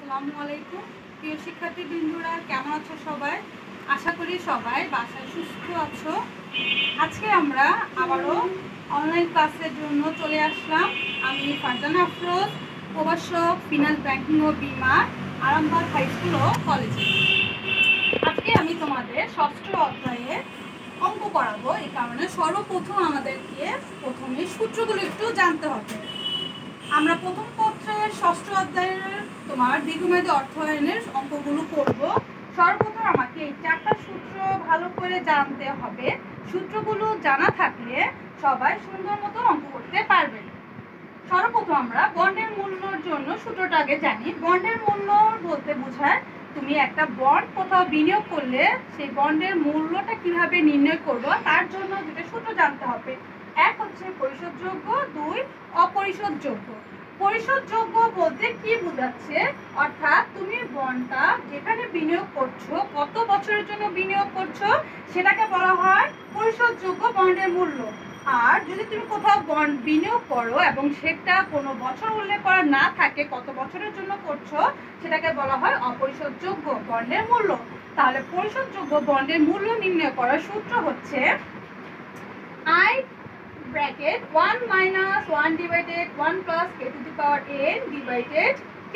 আসসালামু আলাইকুম প্রিয় শিক্ষার্থীবৃন্দরা, কেমন আছো সবাই? আশা করি সবাই বাসায় সুস্থ আছো। আজকে আমরা আবারও অনলাইন ক্লাসের জন্য চলে আসলাম। আমি ফারজানা আফরোজ, প্রভাষক, ফিনান্স, ব্যাংকিং ও বীমা, আরামবাগ হাই স্কুল ও কলেজে। আজকে আমি তোমাদের ষষ্ঠ অধ্যায়ে অঙ্ক করাবো। এই কারণে সর্বপ্রথম আমাদেরকে প্রথমে সূত্রগুলো একটু জানতে হবে। আমরা প্রথম পত্রের ষষ্ঠ অধ্যায়ের তোমার দীর্ঘমেয়াদী অর্থায়নের অঙ্কগুলো করব। সর্বপ্রথম আমাকে এই চারটা সূত্র ভালো করে জানতে হবে। সূত্রগুলো জানা থাকলে সবাই সুন্দর মতো অঙ্ক করতে পারবে। সর্বপ্রথম আমরা বন্ডের মূল্যর জন্য সূত্রটা আগে জানি। বন্ডের মূল্য বলতে বোঝায় তুমি একটা বন্ড কোথাও বিনিয়োগ করলে সেই বন্ডের মূল্যটা কিভাবে নির্ণয় করবো, তার জন্য দুটো সূত্র জানতে হবে। এক হচ্ছে পরিশোধযোগ্য, দুই অপরিশোধযোগ্য। পরিশোধযোগ্য বলতে কি বোঝাচ্ছে, অর্থাৎ তুমি বন্ডটা যেখানে বিনিয়োগ করছো, কত বছরের জন্য বিনিয়োগ করছো, সেটাকে বলা হয় পরিশোধযোগ্য বন্ডের মূল্য। আর যদি তুমি কোথাও বন্ড বিনিয়োগ করো এবং সেটা কোনো বছর উল্লেখ করা না থাকে কত বছরের জন্য করছো, সেটাকে বলা হয় অপরিশোধযোগ্য বন্ডের মূল্য। তাহলে পরিশোধযোগ্য বন্ডের মূল্য নির্ণয় করার সূত্র হচ্ছে I bracket 1 minus 1 divided 1 plus k to the power n divided k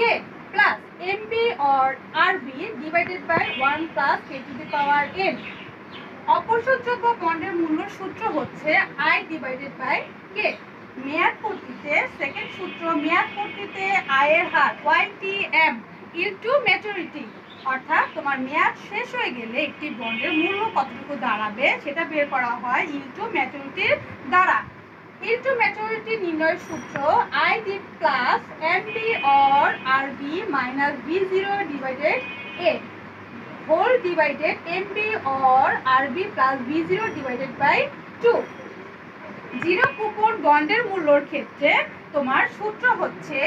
plus mb or rb divided by 1 plus k to the power n। অপরিশোধযোগ্য বন্ডের মূল্য সূত্র হচ্ছে I divided by k। মেয়াদ পূর্তিতে সেকেন্ড সূত্র, মেয়াদ পূর্তিতে I এর হার YTM ইনটু ম্যাচুরিটি, অর্থাৎ তোমার মেয়াদ শেষ হয়ে গেলে একটি বন্ডের মূল্য কতটুকু দাঁড়াবে সেটা বের করা হয় ইনটু ম্যাচুরিটির দ্বারা। ইনটু ম্যাচুরিটি নির্ণয়ের সূত্র ID plus MB or RB minus B0 divided A whole divided MB or RB plus B0 divided by 2। Zero coupon বন্ডের মূল্যর ক্ষেত্রে তোমার সূত্র হচ্ছে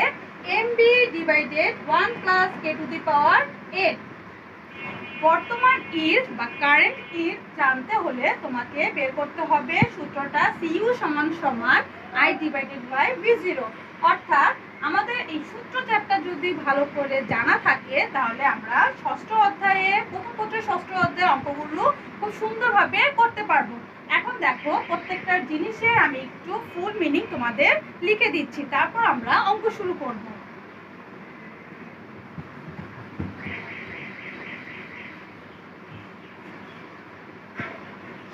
MB divided 1 plus k two the power n। বর্তমান ইল্ড বা কারেন্ট ইল্ড জানতে হলে তোমাকে বের করতে হবে সূত্রটা CU সমান সমান I ডিভাইডেড বাই V0। অর্থাৎ আমাদের এই সূত্র চারটা যদি ভালো করে জানা থাকে তাহলে আমরা ষষ্ঠ অধ্যায়ে প্রথম পত্রের ষষ্ঠ অধ্যায়ের অঙ্কগুলো খুব সুন্দরভাবে করতে পারবো। এখন দেখো, প্রত্যেকটা জিনিসের আমি একটু ফুল মিনিং তোমাদের লিখে দিচ্ছি, তারপর আমরা অঙ্ক শুরু করব।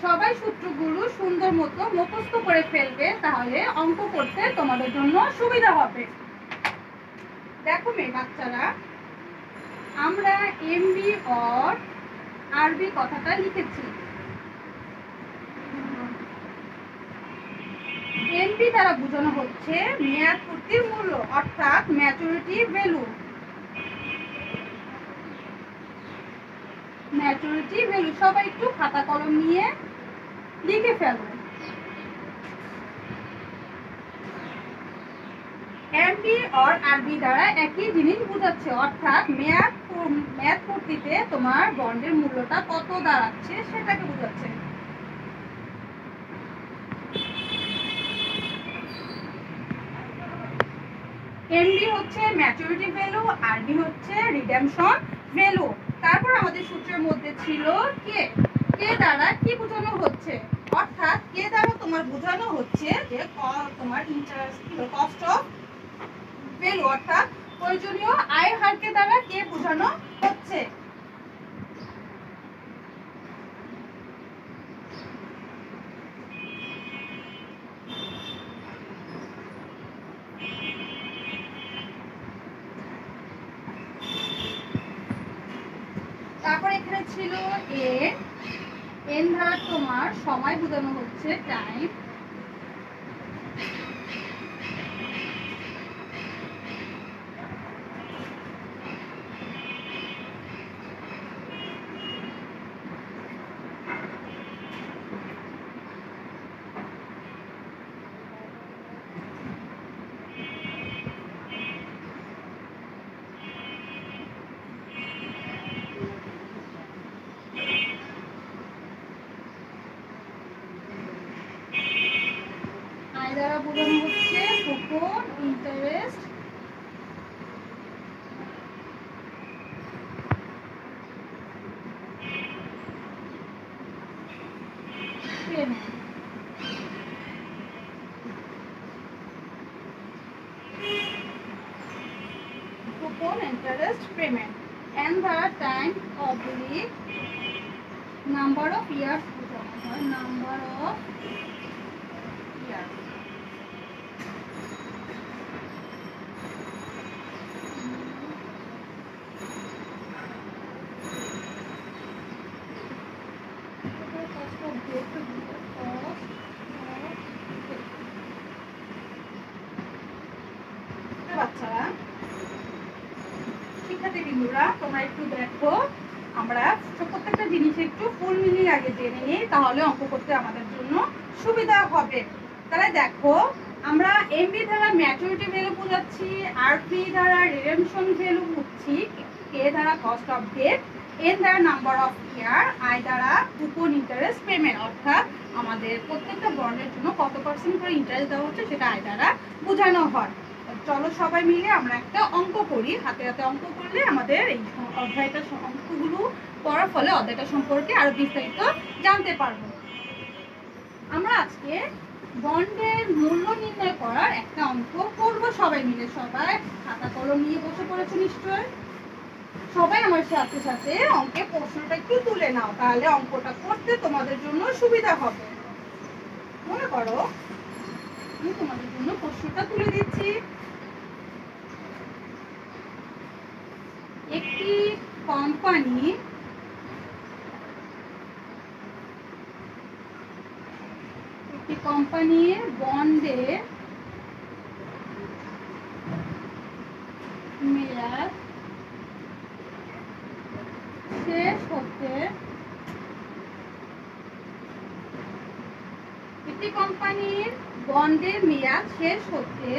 সবাই সূত্রগুলো সুন্দর মতো মুখস্থ করে ফেলবে, তাহলে অঙ্ক করতে তোমাদের জন্য সুবিধা হবে। দেখো মেয়ে বাচ্চারা, আমরা এমবি অর আরবি কথাটা লিখেছি। এমবি দ্বারা বোঝানো হচ্ছে মেয়াদ পূর্তির মূল্য, অর্থাৎ ম্যাচুরিটি ভ্যালু। ম্যাচুরিটি ভ্যালু সবাই একটু খাতা কলম নিয়ে লিখে ফেলো। এমবি অর আরবি দ্বারা একই জিনিস বোঝাচ্ছে, অর্থাৎ মেয়াদ পূর্তিতে তোমার বন্ডের মূল্যটা কত দাঁড়াচ্ছে সেটাকে বোঝাচ্ছে। এমবি হচ্ছে ম্যাচুরিটি ভ্যালু, আরবি হচ্ছে রিডেমশন ভ্যালু। তারপর আমাদের সূত্রের মধ্যে ছিল কে। কে দ্বারা কি বোঝানো হচ্ছে, অর্থাৎ কে দ্বারা তোমার বোঝানো হচ্ছে যে তোমার ইন্টারেস্ট কস্ট অফ ভ্যালু, অর্থাৎ প্রয়োজনীয় আয়ের হারকে দ্বারা কে বোঝানো হচ্ছে। তারপর এখানে ছিল এন দ্বারা তোমার সময় বোঝানো হচ্ছে টাইম। দ্বারা বোঝানো হচ্ছে coupon, interest, coupon interest payment and the time oblique number of years বোঝানো হয়, number of years। বাচ্চারা, শিক্ষার্থীবৃন্দরা, তোমরা একটু দেখো, আমরা প্রত্যেকটা জিনিস একটু ফুল মিলিং আগে জেনে নিই, তাহলে অঙ্ক করতে আমাদের জন্য সুবিধা হবে। তাহলে দেখো, আমরা এমবি দ্বারা ম্যাচুরিটি ভ্যালু বোঝাচ্ছি, আরপি দ্বারা রিডেমশন ভ্যালু বুঝছি, কে দ্বারা কস্ট অফ ডেট, এন দ্বারা নাম্বার অফ ইয়ার, আই দ্বারা কুপন ইন্টারেস্ট পেমেন্ট, অর্থাৎ আমাদের প্রত্যেকটা বন্ডের জন্য কত পার্সেন্ট করে ইন্টারেস্ট দেওয়া হচ্ছে সেটা আই দ্বারা বোঝানো হয়। চলো সবাই মিলে আমরা একটা অঙ্ক করি। হাতে হাতে অঙ্ক করলে আমাদের এই অধ্যায়টা, অঙ্কগুলো পড়ার ফলে অধ্যায়টা সম্পর্কে আরো বিস্তারিত জানতে পারবো। আমরা আজকে বন্ডের মূল্য নির্ণয় করার একটা অঙ্ক করব সবাই মিলে। সবাই খাতা কলম নিয়ে বসে পড়েছো নিশ্চয়। সবাই আমার সাথে সাথে অঙ্কের প্রশ্নটা একটু তুলে নাও, তাহলে অঙ্কটা করতে তোমাদের জন্য সুবিধা হবে। মনে করো, আমি তোমাদের জন্য প্রশ্নটা তুলে দিচ্ছি। একটি কোম্পানির বন্ডে মেয়াদ শেষ হতে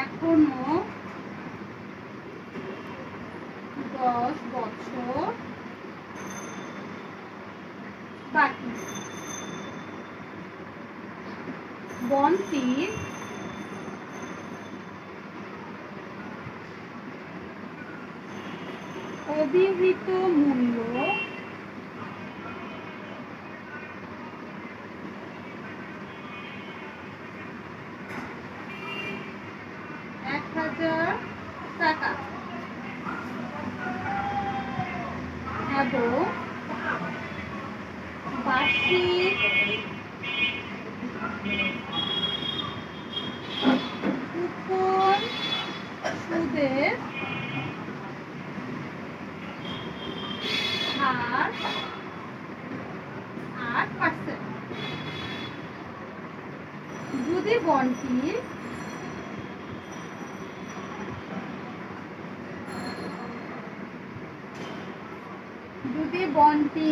এখনো 10 বছর বাকি। বন্ডটির অভিহিত মূল্য টাকা এবং বার্ষিক কুপন সুদের হার 8%। যদি বন্ডটি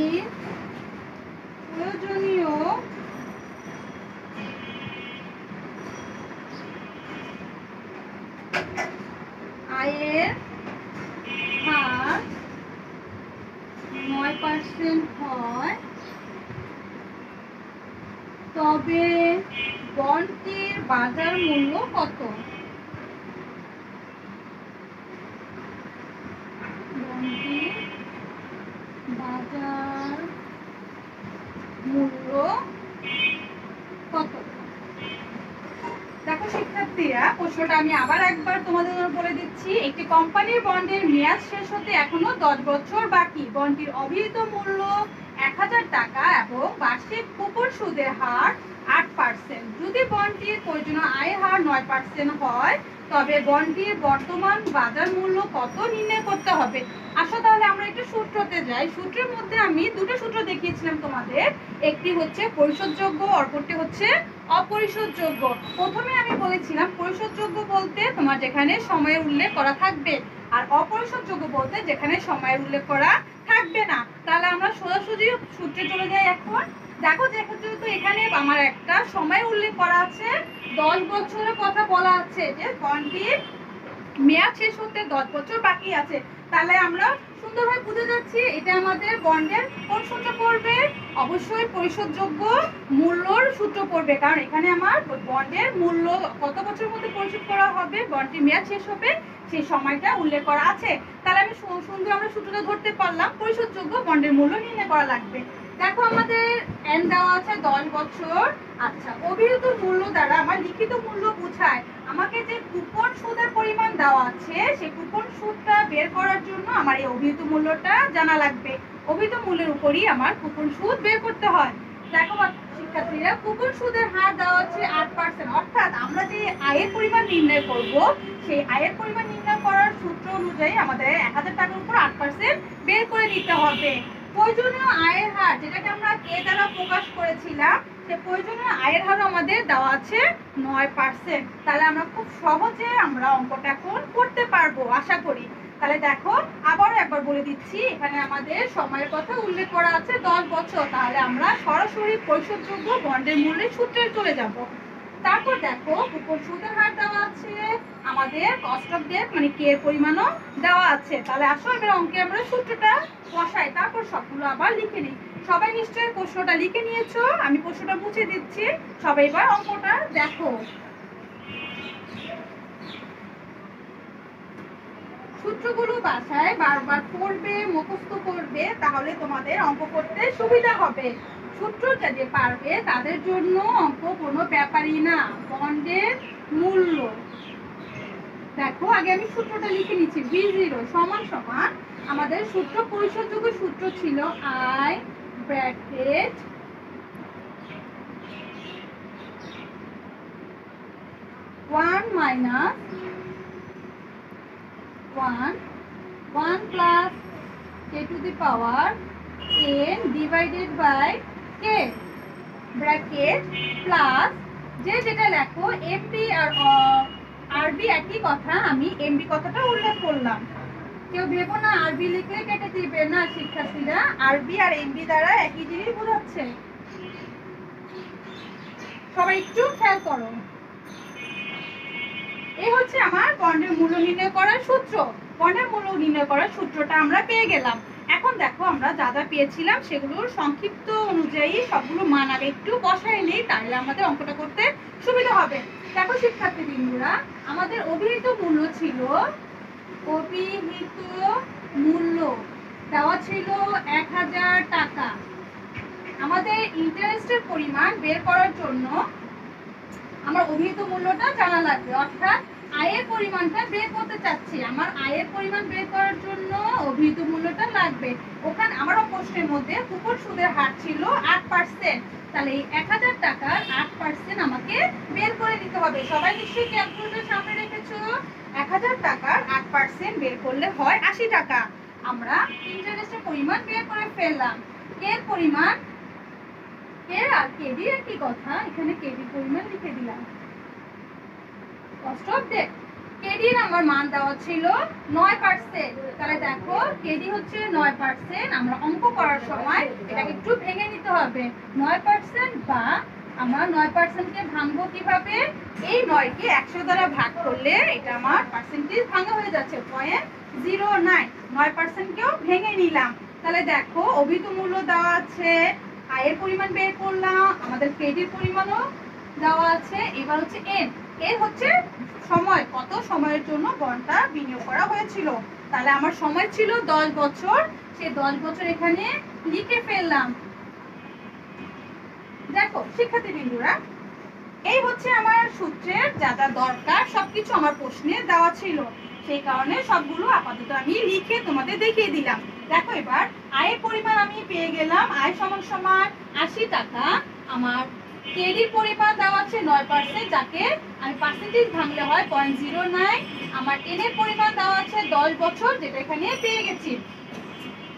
প্রয়োজনীয় আয়ের হার 9% হয়, তবে বন্ডটির বাজার মূল্য কত? বন্ডটির বাজার মূল্য কত? দেখো শিক্ষার্থীরা, প্রশ্নটা আমি আবার একবার তোমাদের বলে দিচ্ছি। একটি কোম্পানির বন্ডের মেয়াদ শেষ হতে এখনো 10 বছর বাকি। বন্ডটির অভিহিত মূল্য 1000 টাকা এবং বার্ষিক কুপন সুদের হার 8%। যদি বন্ডটির প্রয়োজনীয় আয় হার 9% হয়, তবে বন্ডটির বর্তমান বাজার মূল্য কত নির্ণয় করতে হবে। আসো তাহলে আমরা একটু সূত্রতে যাই। সূত্রের মধ্যে আমি দুটো সূত্র দেখিয়েছিলাম তোমাদের, একটি হচ্ছে পরিশোধযোগ্য, অপরটি হচ্ছে অপরিশোধযোগ্য। প্রথমে আমি বলেছিলাম পরিশোধযোগ্য বলতে তোমার যেখানে সময়ের উল্লেখ করা থাকবে, আর অপরিশোধযোগ্য বলতে যেখানে সময়ের উল্লেখ করা থাকবে না। তাহলে আমরা সোজাসুজি সূত্রে চলে যাই। এখন দেখো, যেহেতু এখানে আমার একটা সময় উল্লেখ করা আছে, 10 বছরের কথা বলা আছে, যে বন্ডটির মেয়াদ শেষ হতে 10 বছর বাকি আছে, তাহলে আমরা সুন্দরভাবে বুঝে যাচ্ছি এটা আমাদের বন্ডের কোন সূত্র পড়বে? অবশ্যই পরিশোধযোগ্য মূল্যর সূত্র পড়বে, কারণ এখানে আমার বন্ডের মূল্য কত বছরের মধ্যে পরিশোধ করা হবে, বন্ডটির মেয়াদ শেষ হবে, সেই সময়টা উল্লেখ করা আছে। তাহলে আমি সুন্দর আমরা সূত্রটা ধরতে পারলাম, পরিশোধযোগ্য বন্ডের মূল্য নির্ণয় করা লাগবে। দেখো আমাদের এন দেওয়া আছে 10 বছর। আচ্ছা, অভিহিত মূল্য দ্বারা আমার লিখিত মূল্য বোঝায় আমাকে যে কুপন সুদের পরিমাণ দেওয়া আছে সেই কুপন সুদটা বের করার জন্য আমার এই অভিহিত মূল্যটা জানা লাগবে। অভিহিত মূল্যের উপরই আমার কুপন সুদ বের করতে হয়। দেখো শিক্ষার্থীরা, কুপন সুদের হার দেওয়া হচ্ছে 8%, অর্থাৎ আমরা যে আয়ের পরিমাণ নির্ণয় করব সেই আয়ের পরিমাণ নির্ণয় করার সূত্র অনুযায়ী আমাদের 1000 টাকার উপর 8% বের করে নিতে হবে। প্রয়োজনীয় আয়ের হার, যেটাকে আমরা কে দ্বারা প্রকাশ করেছিলাম, সেই প্রয়োজনীয় আয়ের হার আমাদের দেওয়া আছে 9%। তাহলে আমরা খুব সহজে আমরা অঙ্কটা এখন করতে পারবো আশা করি। তাহলে দেখো আবারও একবার বলে দিচ্ছি, এখানে আমাদের সময়ের কথা উল্লেখ করা আছে 10 বছর। তাহলে আমরা সরাসরি পরিশোধযোগ্য বন্ডের মূল্যের সূত্রে চলে যাব। তারপর দেখো কুপন সুদের হার দেওয়া আছে, আমাদের কস্ট অফ ডেট মানে কে এর পরিমাণও দেওয়া আছে। তাহলে আসো এবার অঙ্কে আমরা সূত্রটা বসাই, তারপর সবগুলো আবার লিখে নিই। সবাই নিশ্চয়ই প্রশ্নটা লিখে নিয়েছো, আমি প্রশ্নটা মুছে দিচ্ছি। সবাই এবার অঙ্কটা দেখো। সূত্রগুলো বাসায় বারবার পড়বে, মুখস্থ করবে, তাহলে তোমাদের অঙ্ক করতে সুবিধা হবে। সূত্র যে পারবে তাদের জন্য অঙ্ক কোনো ব্যাপারই না। বন্ডের মূল্য দেখো, আগে আমি সূত্রটা লিখে নিচ্ছি। V0 সমান সমান আমাদের সূত্র পরিশোধযোগ্য সূত্র ছিল I bracket 1 minus 1 plus k to the power n divided by k bracket plus যেটা লেখো mb আর rb একই কথা, আমি mb কথাটা উল্লেখ করলাম। কেউ ভেবো না rb লিখলে কেটে দিবে না শিক্ষার্থীরা, rb আর mb দ্বারা একই জিনিস বোঝাচ্ছে। সবাই একটু খেয়াল করো। এই হচ্ছে আমার বন্ডের মূল্য নির্ণয় করার সূত্র। বন্ডের মূল্য নির্ণয় করার সূত্রটা আমরা পেয়ে গেলাম। এখন দেখো আমরা যা যা পেয়েছিলাম সেগুলোর সংক্ষিপ্ত অনুযায়ী সবগুলো মান আগে একটু বসায় নেই, তাহলে আমাদের অঙ্কটা করতে সুবিধা হবে। দেখো শিক্ষার্থীবৃন্দরা, আমাদের অভিহিত মূল্য ছিল, অভিহিত মূল্য দেওয়া ছিল 1000 টাকা। আমাদের ইন্টারেস্টের পরিমাণ বের করার জন্য আমার অভিহিত মূল্যটা জানা লাগবে, অর্থাৎ আয়ের পরিমাণটা বের করতে চাচ্ছি। আমার আয়ের পরিমাণ বের করার জন্য অভিহিত মূল্যটা লাগবে। ওখানে আমারও প্রশ্নের মধ্যে কুপন সুদের হার ছিল 8%। তাহলে এই 1000 টাকার 8% আমাকে বের করে দিতে হবে। সবাই নিশ্চয়ই ক্যালকুলেটর সামনে রেখেছো। 1000 টাকার 8% বের করলে হয় 80 টাকা। আমরা ইন্টারেস্টের পরিমাণ বের করে ফেললাম। এর পরিমাণ কে আর কেডি একই কথা, এখানে কেডি পরিমাণ লিখে দিলাম। কস্ট অফ ডেট কেডির আমার মান দেওয়া ছিল 9%। তাহলে দেখো কেডি হচ্ছে 9%। আমরা অঙ্ক করার সময় এটাকে একটু ভেঙে নিতে হবে। 9% বা আমরা 9% কে ভাঙবো কিভাবে? এই 9 কে 100 দ্বারা ভাগ করলে এটা আমার পার্সেন্টেজ ভাঙা হয়ে যাচ্ছে 0.09। 9% কেও ভেঙে নিলাম। তাহলে দেখো অভিহিত মূল্য দেওয়া আছে, আয়ের পরিমাণ বের করলাম, আমাদের ক্রেডিট পরিমাণও দেওয়া আছে। এবার হচ্ছে এর হচ্ছে সময়, কত সময়ের জন্য বন্ডটা বিনিয়োগ করা হয়েছিল। তাহলে আমার সময় ছিল 10 বছর, সেই 10 বছর এখানে লিখে ফেললাম। দেখো শিক্ষার্থীবৃন্দরা, এই হচ্ছে আমার সূত্রের যা যা দরকার সবকিছু আমার প্রশ্নে দেওয়া ছিল, সেই কারণে সবগুলো আপাতত আমি লিখে তোমাদের দেখিয়ে দিলাম। দেখো এবার আয়ের পরিমাণ আমি পেয়ে গেলাম। আয় সমান সমান 80 টাকা। আমার ক্রেডিট পরিমাণ দেওয়া আছে 9%, যাকে আমি পার্সেন্টেজ ভাঙলে হয় 0.09। আমার এর পরিমাণ দেওয়া আছে 10 বছর, যেটা এখানে পেয়ে গেছি।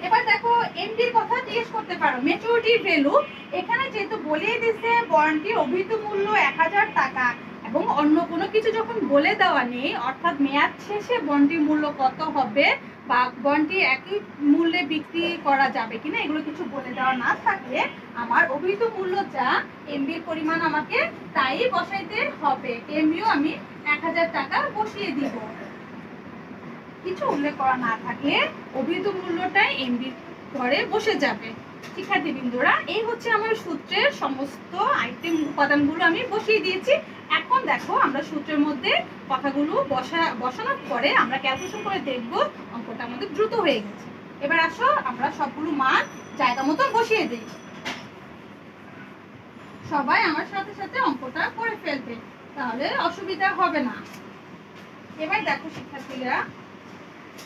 এবার দেখো এমডির কথা জিজ্ঞেস করতে পারো, ম্যাচুরিটি ভ্যালু। এখানে যেহেতু বলেই দিছে বন্ডটির অভিহিত মূল্য 1000 টাকা এবং অন্য কোনো কিছু যখন বলে দেওয়া নেই, অর্থাৎ মেয়াদ শেষে বন্ডটির মূল্য কত হবে বা বন্ডটি একই মূল্যে বিক্রি করা যাবে কিনা, এগুলো কিছু বলে দেওয়া না থাকলে আমার অভিহিত মূল্য যা এমবির পরিমাণ আমাকে তাই বসাইতে হবে। এমবিও আমি 1000 টাকা বসিয়ে দিব। কিছু উল্লেখ করা না থাকলে অভিহিত মূল্যটাই এমবির ঘরে বসে যাবে। শিক্ষার্থীবৃন্দরা, এই হচ্ছে আমার সূত্রের সমস্ত আইটেম উপাদানগুলো আমি বসিয়ে দিয়েছি। এখন দেখো আমরা সূত্রের মধ্যে কথাগুলো বসানোর পরে আমরা ক্যালকুলেশন করে দেখব অঙ্কটা আমাদের দ্রুত হয়ে গেছে। এবার আসো আমরা সবগুলো মান জায়গা মতো বসিয়ে দিই। সবাই আমার সাথে সাথে অঙ্কটা করে ফেলবে, তাহলে অসুবিধা হবে না। এবার দেখো শিক্ষার্থীরা,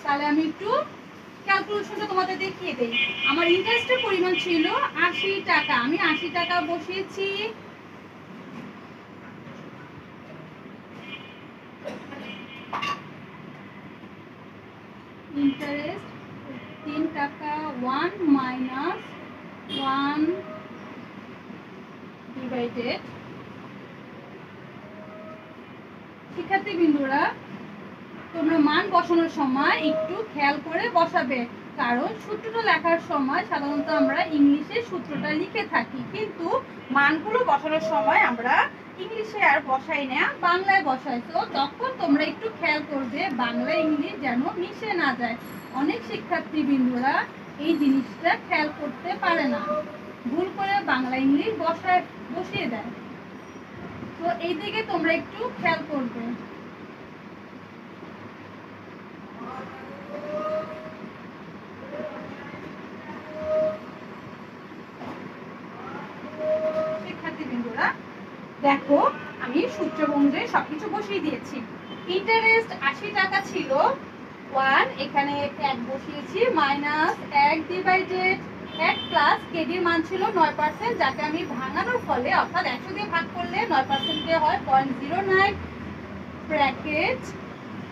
তাহলে আমি একটু ক্যালকুলেশনটা তোমাদের দেখিয়ে দেই। আমার ইন্টারেস্টের পরিমাণ ছিল 80 টাকা, আমি 80 টাকা বসিয়েছি। ইন্টারেস্ট 3 টাকা, 1 মাইনাস 1 ডিভাইডেড। শিক্ষার্থী বিন্দুরা, তোমরা মান বসানোর সময় একটু খেয়াল করে বসাবে, কারণ সূত্রটা লেখার সময় সাধারণত আমরা ইংলিশে সূত্রটা লিখে থাকি, কিন্তু মানগুলো বসানোর সময় আমরা ইংলিশে আর বসাই না, বাংলায় বসাই। তো তখন তোমরা একটু খেয়াল করবে বাংলা ইংলিশ যেন মিশে না যায়। অনেক শিক্ষার্থী বিন্দুরা এই জিনিসটা খেয়াল করতে পারে না, ভুল করে বাংলা ইংলিশ বসিয়ে দেয়। তো এই দিকে তোমরা একটু খেয়াল করবে। দেখো আমি সূত্র অনুযায়ী সবকিছু বসিয়ে দিয়েছি। ইন্টারেস্ট 80 টাকা ছিল, 1 এখানে 1 বসিয়েছি, মাইনাস 1 ডিভাইডেড 1 প্লাস কেডির মান ছিল 9%, যাকে আমি ভাঙানোর ফলে অর্থাৎ 100 দিয়ে ভাগ করলে 9% দিয়ে হয় 0.09 bracket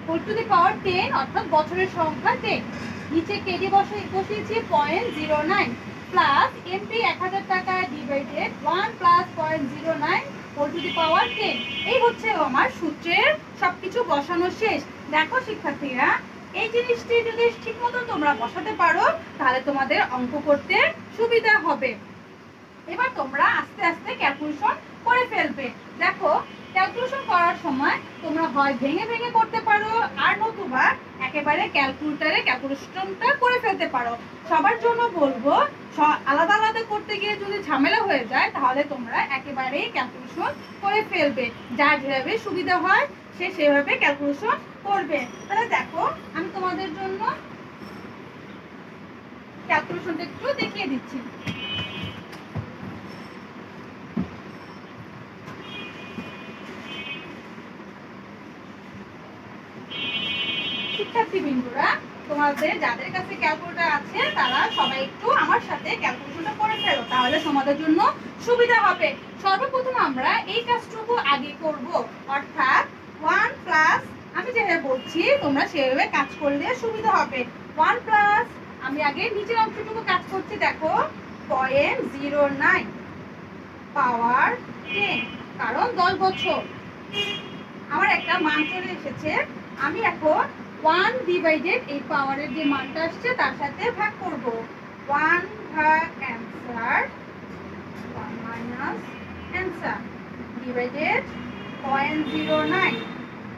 whole to the power 10 অর্থাৎ বছরের সংখ্যা 10। নিচে কেডি বসিয়েছি 0.09 প্লাস এমপি 1000 টাকা divided 1 plus 0.09 whole to the power 10। এই হচ্ছে আমার সূত্রের সবকিছু বসানো শেষ। দেখো শিক্ষার্থীরা, এই জিনিসটি যদি ঠিক মতো তোমরা বসাতে পারো তাহলে তোমাদের অঙ্ক করতে সুবিধা হবে। এবার তোমরা আস্তে আস্তে ক্যালকুলেশন করে ফেলবে। দেখো ক্যালকুলেশন করার সময় তোমরা হয় ভেঙে ভেঙে করতে পারো, আর নতুবা একেবারে ক্যালকুলেটরে ক্যালকুলেশনটা করে ফেলতে পারো। সবার জন্য বলবো, আলাদা আলাদা করতে গিয়ে যদি ঝামেলা হয়ে যায় তাহলে তোমরা একেবারেই ক্যালকুলেশন করে ফেলবে। যার যেভাবে সুবিধা হয় সে সেভাবে ক্যালকুলেশন করবে। তাহলে দেখো আমি তোমাদের জন্য ক্যালকুলেশনটা একটু দেখিয়ে দিচ্ছি। শিক্ষার্থী বিন্দুরা, তোমাদের যাদের কাছে ক্যালকুলেটর আছে তারা সবাই একটু আমার সাথে ক্যালকুলেশনটা করে ফেলো, তাহলে তোমাদের জন্য সুবিধা হবে। সর্বপ্রথম আমরা এই কাজটুকু আগে করব, অর্থাৎ 1 প্লাস, আমি যেভাবে বলছি তোমরা সেভাবে কাজ করলে সুবিধা হবে। 1 প্লাস, আমি আগে নিচের অংশটুকু কাজ করছি। দেখো 0.09 পাওয়ার 10, কারণ 10 বছর আমার একটা মান চলে এসেছে। আমি এখন 1 ডিভাইডেড এই পাওয়ারের যে মানটা আসছে তার সাথে ভাগ করব। 1 ভাগ অ্যানসার, 1 মাইনাস অ্যানসার ডিভাইডেড 0.09।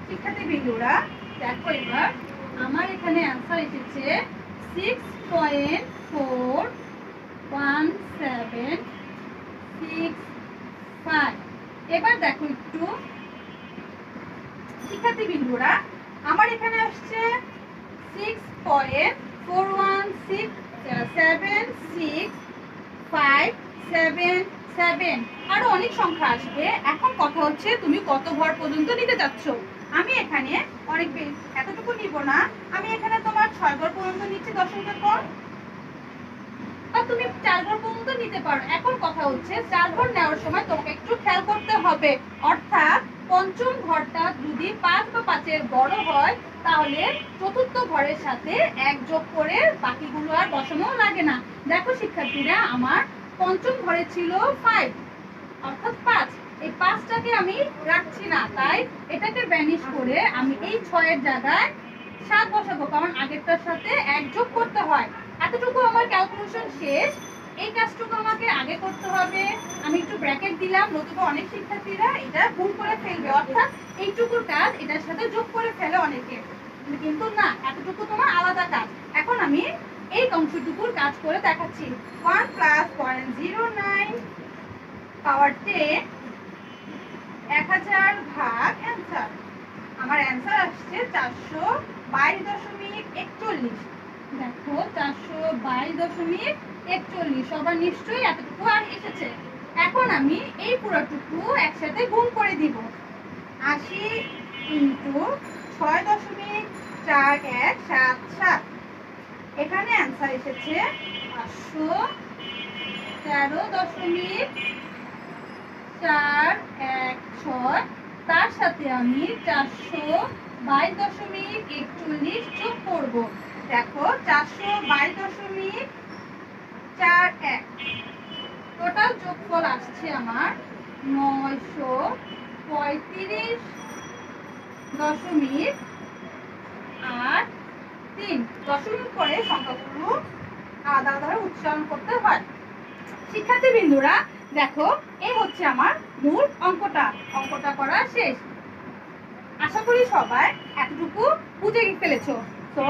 শিক্ষার্থী বিন্দুরা, দেখো এবার আমার এখানে অ্যানসার এসেছে 6.4176 এবার দেখো একটু শিক্ষার্থী বিন্দুরা, আমার এখানে আসছে 6.41765777, আরো অনেক সংখ্যা আসবে। এখন কথা হচ্ছে তুমি কত ঘর পর্যন্ত নিতে চাচ্ছ। আমি এখানে অনেক এতটুকু নিব না, আমি এখানে তোমার 6 ঘর পর্যন্ত নিচ্ছি 10 হাজার পর, আর তুমি 4 ঘর পর্যন্ত নিতে পারো। এখন কথা হচ্ছে 4 ঘর নেওয়ার সময় তোমাকে একটু খেয়াল করতে হবে, অর্থাৎ পঞ্চম ঘরটা যদি 5 বা 5-এর বড় হয় তাহলে চতুর্থ ঘরের সাথে 1 যোগ করে বাকিগুলো আর বসানো লাগে না। দেখো শিক্ষার্থীরা, আমার পঞ্চম ঘরে ছিল 5 অর্থাৎ 5, এই 5টাকে আমি রাখছি না, তাই এটাকে ভ্যানিশ করে আমি এই 6-এর জায়গায় 7 বসাবো, কারণ আগেরটার সাথে 1 যোগ করতে হয়। এতটুকু আমার ক্যালকুলেশন শেষ। এই কাজটুকু আমাকে আগে করতে হবে। আমি একটু ব্র্যাকেট দিলাম, নতুবা অনেক শিক্ষার্থীরা এটা ভুল করে ফেলবে, অর্থাৎ এইটুকুর কাজ এটার সাথে যোগ করে ফেলে অনেকে, কিন্তু না, এতটুকু তোমার আলাদা কাজ। এখন আমি এই অংশটুকুর কাজ করে দেখাচ্ছি। 1 প্লাস 0.09 পাওয়ার 10, 1000 ভাগ অ্যানসার। আমার অ্যানসার আসছে 422.41। দেখো 422.41, সবার নিশ্চয়ই এতটুকু আর এসেছে। এখন আমি এই পুরোটুকু একসাথে গুণ করে দিব। 80 ইন্টু 6.4177। এখানে অ্যান্সার এসেছে 513.416। তার সাথে আমি 422.41 যোগ করব। দেখো 422.41, টোটাল যোগফল আসছে আমার 935.83। দশমিক করে সংখ্যাগুলো আলাদা আলাদা উচ্চারণ করতে হয়। শিক্ষার্থী বিন্দুরা দেখো, এই হচ্ছে আমার মূল অঙ্কটা করা শেষ। আশা করি সবাই এতটুকু বুঝে ফেলেছো। তো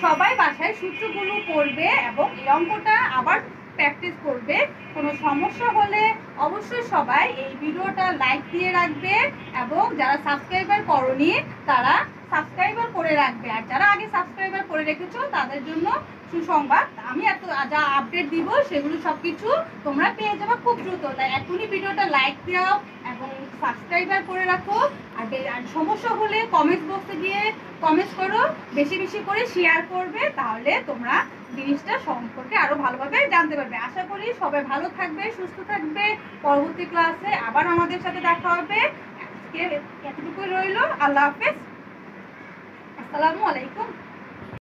সবাই বাসায় সূত্রগুলো পড়বে এবং এই অঙ্কটা আবার প্র্যাকটিস করবে। কোনো সমস্যা হলে অবশ্যই সবাই এই ভিডিওটা লাইক দিয়ে রাখবে এবং যারা সাবস্ক্রাইবার করনি তারা সাবস্ক্রাইবার করে রাখবে। আর যারা আগে সাবস্ক্রাইবার করে রেখেছো তাদের জন্য সুসংবাদ, আমি এত যা আপডেট দিব সেগুলো সব কিছু তোমরা পেয়ে যাবে খুব দ্রুত। তাই এখনই ভিডিওটা লাইক দাও এবং সাবস্ক্রাইবার করে রাখো। আর সমস্যা হলে কমেন্ট বক্সে গিয়ে কমেন্ট করো, বেশি বেশি করে শেয়ার করবে, তাহলে তোমরা জিনিসটা সম্পর্কে আরো ভালোভাবে জানতে পারবে। আশা করি সবাই ভালো থাকবে, সুস্থ থাকবে। পরবর্তী ক্লাসে আবার আমাদের সাথে দেখা হবে। আজকে এতটুকুই রইল। আল্লাহ হাফেজ, আসসালামু আলাইকুম।